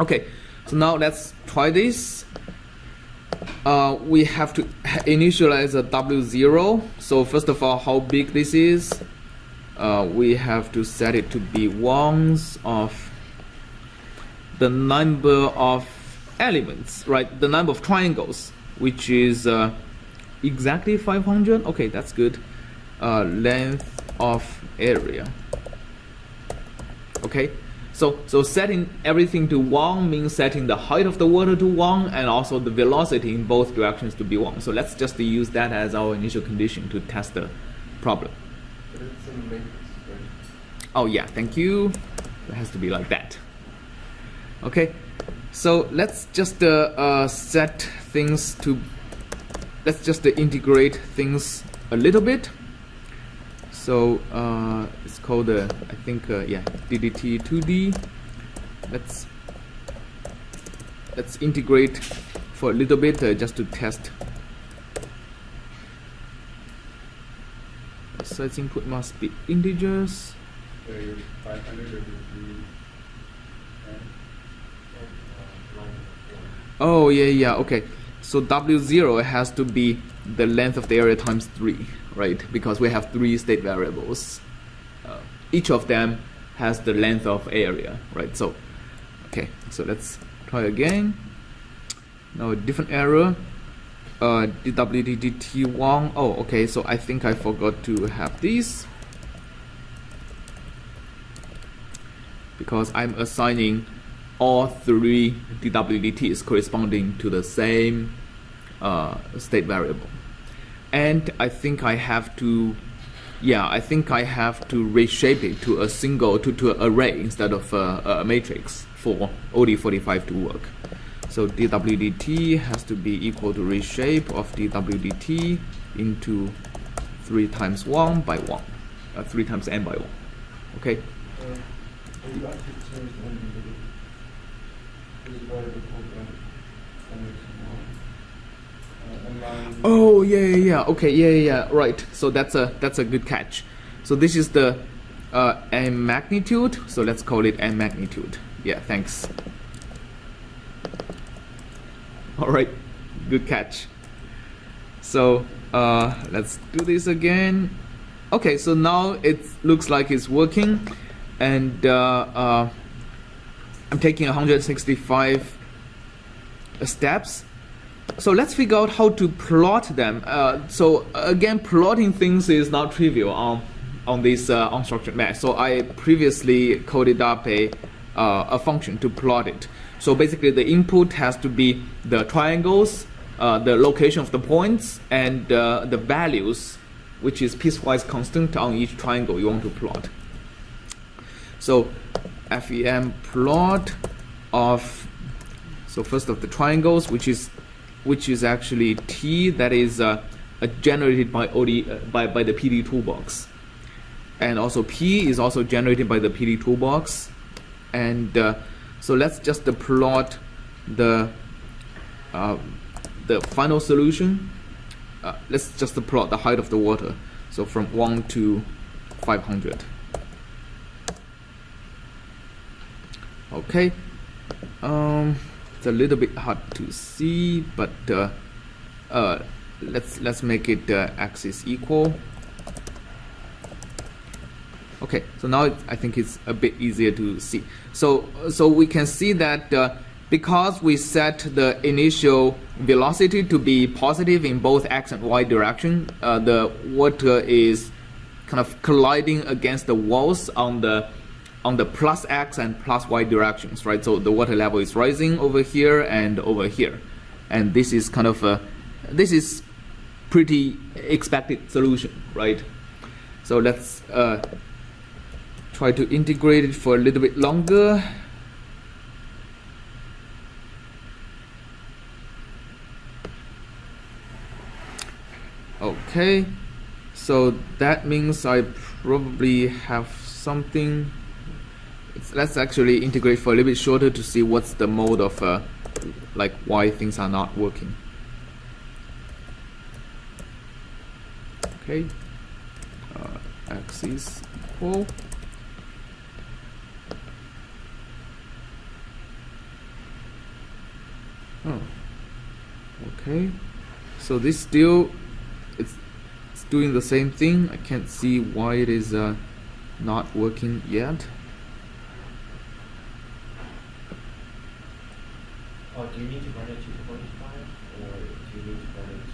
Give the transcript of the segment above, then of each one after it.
Okay, so now let's try this. We have to initialize a W0. So first of all, how big this is, we have to set it to be ones of the number of elements, right? The number of triangles, which is exactly 500. Okay, that's good. Length of area. Okay, so setting everything to 1 means setting the height of the water to 1 and also the velocity in both directions to be 1. So let's just use that as our initial condition to test the problem. But it's a matrix, right? Oh yeah, thank you. It has to be like that. Okay, so let's just set things to, let's just integrate things a little bit. So it's called I think yeah, DDT 2D. Let's integrate for a little bit just to test. Size input must be integers. 500 or 3. Oh yeah, okay. So W0 has to be the length of the area times 3, right? Because we have 3 state variables. Each of them has the length of area, right? So, okay, so let's try again. Now a different error. DWDT1. Oh, okay, so I think I forgot to have these, because I'm assigning all 3 DWDTs corresponding to the same state variable. And I think I have to, yeah, I think I have to reshape it to a single, to an array instead of a matrix for OD45 to work. So DWDT has to be equal to reshape of DWDT into 3 times 1 by 1, 3 times n by 1. Okay. You actually changed one individual. This variable called oh yeah, okay, yeah, right. So that's a good catch. So this is the n magnitude. So let's call it n magnitude. Yeah, thanks. All right, good catch. So let's do this again. Okay, so now it looks like it's working, and I'm taking 165 steps. So let's figure out how to plot them. So again, plotting things is not trivial on this unstructured mesh. So I previously coded up a function to plot it. So basically, the input has to be the triangles, the location of the points, and the values, which is piecewise constant on each triangle you want to plot. So FEM plot of, so first of the triangles, which is actually T, that is generated by by the PD toolbox, and also P is also generated by the PD toolbox, and so let's just plot the final solution. Let's just plot the height of the water. So from 1 to 500. Okay. It's a little bit hard to see, but let's make it axis equal. Okay, so now I think it's a bit easier to see. So we can see that because we set the initial velocity to be positive in both x and y direction, the water is kind of colliding against the walls on the plus x and plus y directions, right? So the water level is rising over here and over here, and this is kind of this is pretty expected solution, right? So let's try to integrate it for a little bit longer. Okay, so that means I probably have something. Let's actually integrate for a little bit shorter to see what's the mode of like why things are not working. Okay, axis equal. Oh, okay. So this still, it's doing the same thing. I can't see why it is not working yet. Do you need to run it to 0.5 or do you need to run it to...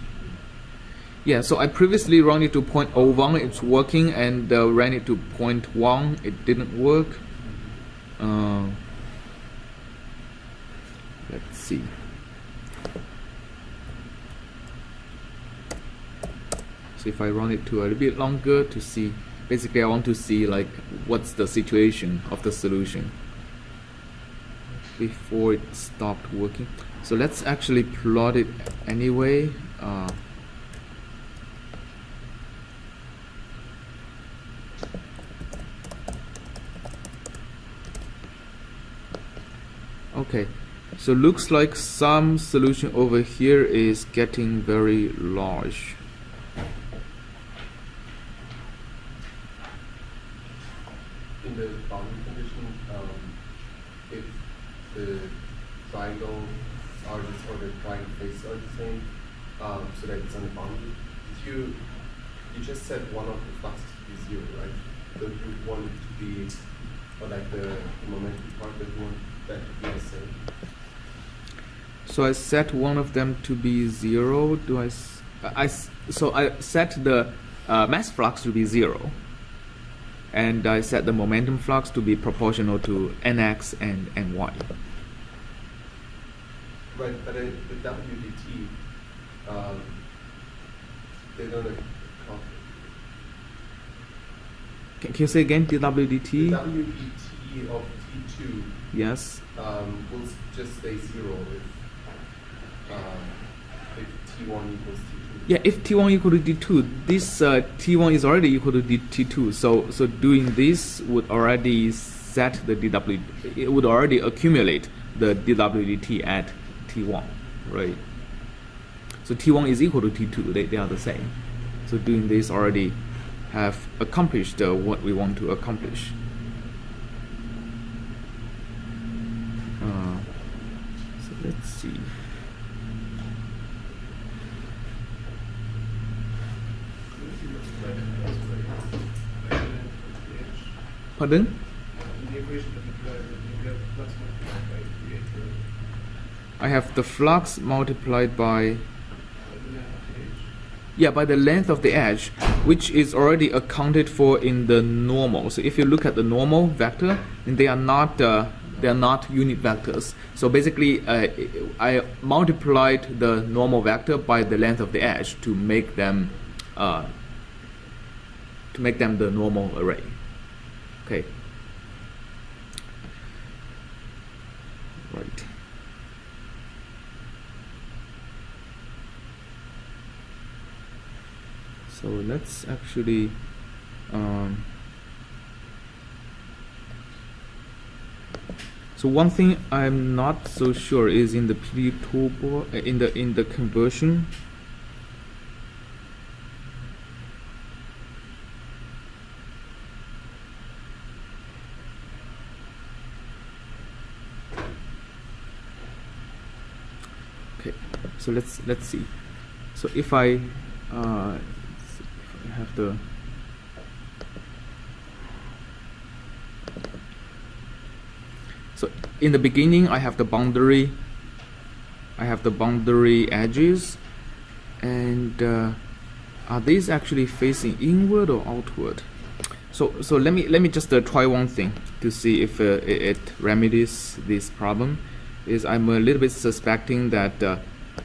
Yeah, so I previously ran it to 0.01, it's working, and ran it to 0.1, it didn't work. Let's see. So if I run it to a little bit longer to see, basically I want to see like what's the situation of the solution before it stopped working. So let's actually plot it anyway. Okay, so looks like some solution over here is getting very large. In the boundary condition, if the triangle are just, or the triangle faces are the same, so that it's on the boundary, you just set one of the fluxes to be 0, right? So you want it to be, or like the momentum part, that you want that to be the same. So I set one of them to be 0. So I set the mass flux to be 0, and I set the momentum flux to be proportional to nx and ny. Right, but the WDT, they're gonna Can you say again, the dWdt? WDT of T2 Yes. will just stay 0 if T1 equals T2. Yeah, if T1 equal to D2, this T1 is already equal to T2. So doing this would already set the dW. It would already accumulate the dWdt at T1, right? So T1 is equal to T2. They are the same. So doing this already have accomplished what we want to accomplish. So let's see. Pardon? I have the flux multiplied by by the length of the edge, which is already accounted for in the normal. So if you look at the normal vector, then they are not unit vectors. So basically, I multiplied the normal vector by the length of the edge to make them the normal array. Okay. Right. So let's actually so one thing I'm not so sure is in the PD toolbar, in the conversion. Okay, so let's see. So if I have the in the beginning I have the boundary edges, and are these actually facing inward or outward? So let me just try one thing to see if it remedies this problem. Is I'm a little bit suspecting that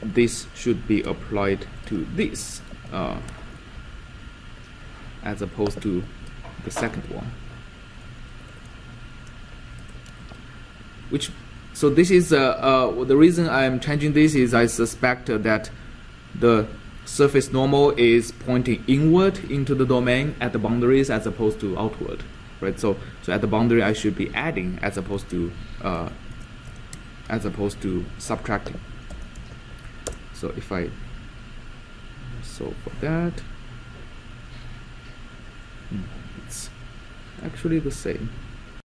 this should be applied to this as opposed to the second one. So this is the reason I'm changing this is I suspect that the surface normal is pointing inward into the domain at the boundaries as opposed to outward, right? So at the boundary I should be adding as opposed to subtracting. So if I solve for that, it's actually the same.